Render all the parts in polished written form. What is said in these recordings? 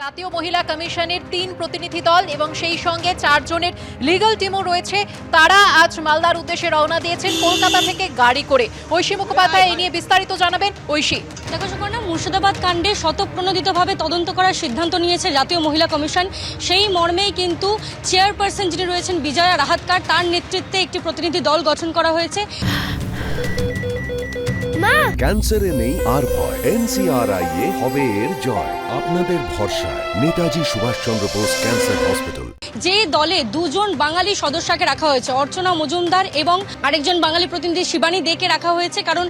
জাতীয় মহিলা কমিশনের 3 প্রতিনিধি দল এবং সেই সঙ্গে 4 জনের লিগ্যাল টিমও রয়েছে। তারা আজ মালদার উদ্দেশ্যে রওনা দিয়েছেন কলকাতা থেকে গাড়ি করে। ঐশী মুখোপাধ্যায় এই নিয়ে বিস্তারিত জানাবেন। ঐশী, দেখো সুকন্যা, মুর্শিদাবাদ কাণ্ডে স্বতঃপ্রণোদিতভাবে তদন্ত করার সিদ্ধান্ত নিয়েছে জাতীয় মহিলা কমিশন। সেই মর্মেই কিন্তু চেয়ারপারসন যিনি রয়েছেন বিজয়া রাহাতকার, তার নেতৃত্বে একটি প্রতিনিধি দল গঠন করা হয়েছে। ক্যান্সারে নেই আর ভয়, NCRI হবে এর জয়। আপনাদের ভরসা নেতাজি সুভাষচন্দ্র বোস ক্যান্সার হসপিটাল। যে দলে দুজন বাঙালি সদস্যকে রাখা হয়েছে, অর্চনা মজুমদার এবং আরেকজন বাঙালি প্রতিনিধি শিবানী দেকে রাখা হয়েছে, কারণ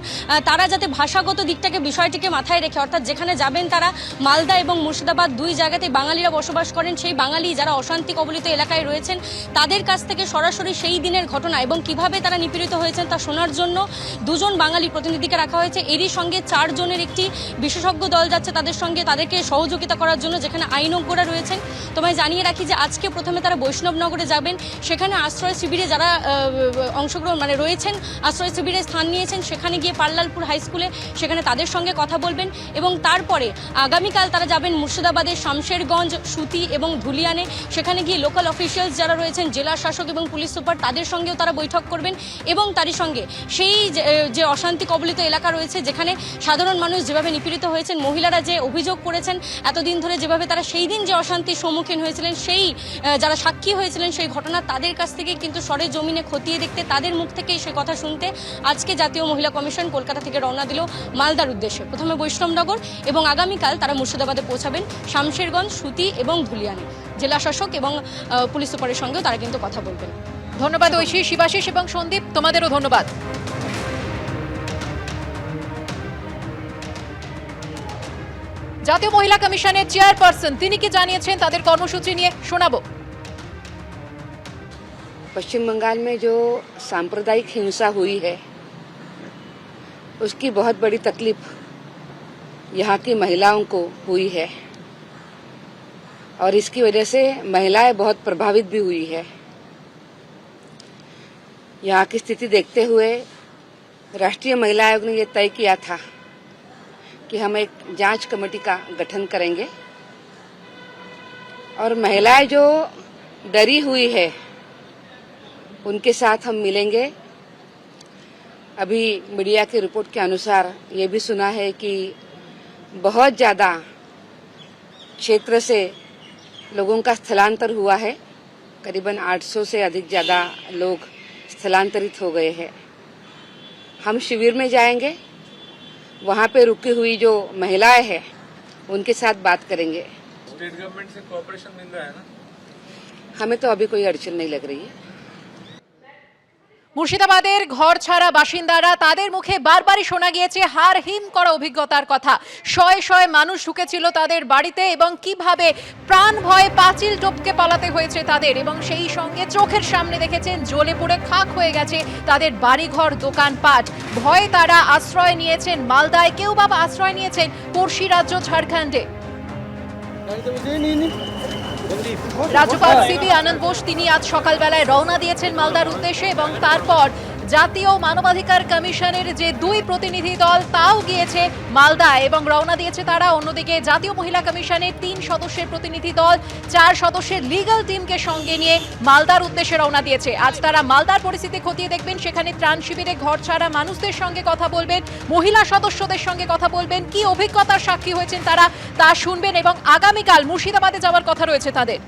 তারা যাতে ভাষাগত দিকটাকে বিষয়টিকে মাথায় রেখে, অর্থাৎ যেখানে যাবেন তারা মালদা এবং মুর্শিদাবাদ দুই জায়গাতে বাঙালিরা বসবাস করেন, সেই বাঙালি যারা অশান্তি কবলিত এলাকায় রয়েছেন তাদের কাছ থেকে সরাসরি সেই দিনের ঘটনা এবং কিভাবে তারা নিপীড়িত হয়েছেন তা শোনার জন্য দুজন বাঙালি প্রতিনিধিকে রাখা হয়েছে। এরই সঙ্গে 4 জনের একটি বিশেষজ্ঞ দল যাচ্ছে তাদের সঙ্গে, তাদেরকে সহযোগিতা করার জন্য, যেখানে আইনজ্ঞরা রয়েছেন। তোমায় জানিয়ে রাখি যে আজকে প্রথমে তারা বৈষ্ণবনগরে যাবেন, সেখানে আশ্রয় শিবিরে যারা অংশগ্রহণ রয়েছেন, আশ্রয় শিবিরে স্থান নিয়েছেন, সেখানে গিয়ে পাল্লালপুর হাই স্কুলে সেখানে তাদের সঙ্গে কথা বলবেন এবং তারপরে আগামীকাল তারা যাবেন মুর্শিদাবাদের শামশেরগঞ্জ, সুতি এবং ধুলিয়ানে। সেখানে গিয়ে লোকাল অফিসিয়ালস যারা রয়েছেন, জেলা শাসক এবং পুলিশ সুপার, তাদের সঙ্গেও তারা বৈঠক করবেন এবং তারই সঙ্গে সেই যে অশান্তি কবলিত এলাকা রয়েছে, যেখানে সাধারণ মানুষ যেভাবে নিপীড়িত হয়েছেন, মহিলারা যে অভিযোগ করেছেন এতদিন ধরে, যেভাবে তারা সেই দিন যে অশান্তির সম্মুখীন হয়েছিলেন, সেই যারা সাক্ষী হয়েছিলেন সেই ঘটনা, তাদের কাছ থেকে কিন্তু সরে জমিনে খতিয়ে দেখতে, তাদের মুখ থেকেই সে কথা শুনতে আজকে জাতীয় মহিলা কমিশন কলকাতা থেকে রওনা দিল মালদার উদ্দেশ্যে। প্রথমে বৈষ্ণবনগর এবং আগামীকাল তারা মুর্শিদাবাদে পৌঁছাবেন শামশেরগঞ্জ, সুতি এবং ধুলিয়ানে। জেলা শাসক এবং পুলিশ সুপারের সঙ্গেও তারা কিন্তু কথা বলবেন। ধন্যবাদ ঐশী। শিবাশিস এবং সন্দীপ, তোমাদেরও ধন্যবাদ। জাতীয় মহিলা কমিশনের চেয়ারপারসন তিনি কি জানিয়েছেন তাদের কর্মসূচি নিয়ে শোনাবো। पश्चिम बंगाल में जो सांप्रदायिक हिंसा हुई है उसकी बहुत बड़ी तकलीफ यहाँ की महिलाओं को हुई है और इसकी वजह से महिलाएं बहुत प्रभावित भी हुई है। यहाँ की स्थिति देखते हुए राष्ट्रीय महिला आयोग ने ये तय किया था कि हम एक जांच कमेटी का गठन करेंगे और महिलाएं जो डरी हुई है उनके साथ हम मिलेंगे। अभी मीडिया की रिपोर्ट के अनुसार ये भी सुना है कि बहुत ज़्यादा क्षेत्र से लोगों का स्थलांतर हुआ है, करीबन 800 से अधिक ज़्यादा लोग स्थलांतरित हो गए हैं। हम शिविर में जाएंगे, वहाँ पे रुकी हुई जो महिलाएं हैं उनके साथ बात करेंगे। स्टेट गवर्नमेंट से कोऑपरेशन मिल रहा है ना? हमें तो अभी कोई अड़चन नहीं लग रही है। মুর্শিদাবাদের ঘর ছাড়া বাসিন্দারা, তাদের মুখে বারবারই শোনা গিয়েছে হার হিম করা অভিজ্ঞতার কথা। শয়ে শয়ে মানুষ ঢুকেছিল তাদের বাড়িতে এবং কিভাবে প্রাণ ভয়ে পাঁচিল টপকে পালাতে হয়েছে তাদের, এবং সেই সঙ্গে চোখের সামনে দেখেছেন জ্বলে পুড়ে খাক হয়ে গেছে তাদের বাড়িঘর, দোকানপাট। ভয়ে তারা আশ্রয় নিয়েছেন মালদায়, কেউ বা আশ্রয় নিয়েছেন পড়শি রাজ্য ঝাড়খণ্ডে। রাজ্যপাল সিবি আনন্দ বোস তিনি আজ সকালবেলায় রওনা দিয়েছেন মালদার উদ্দেশ্যে এবং তারপর জাতীয় মানবাধিকার কমিশনের যে 2 প্রতিনিধি দল তাও গিয়েছে মালদা এবং রওনা দিয়েছে তারা। অন্যদিকে জাতীয় মহিলা কমিশনের 3 সদস্যের প্রতিনিধি দল 4 সদস্যের লিগ্যাল টিমকে সঙ্গে নিয়ে মালদার উদ্দেশ্যে রওনা দিয়েছে। আজ তারা মালদার পরিস্থিতি খতিয়ে দেখবেন, সেখানে ত্রাণ শিবিরে ঘর ছাড়া মানুষদের সঙ্গে কথা বলবেন, মহিলা সদস্যদের সঙ্গে কথা বলবেন, কি অভিজ্ঞতার সাক্ষী হয়েছেন তারা তা শুনবেন এবং আগামীকাল মুর্শিদাবাদে যাওয়ার কথা রয়েছে তাদের।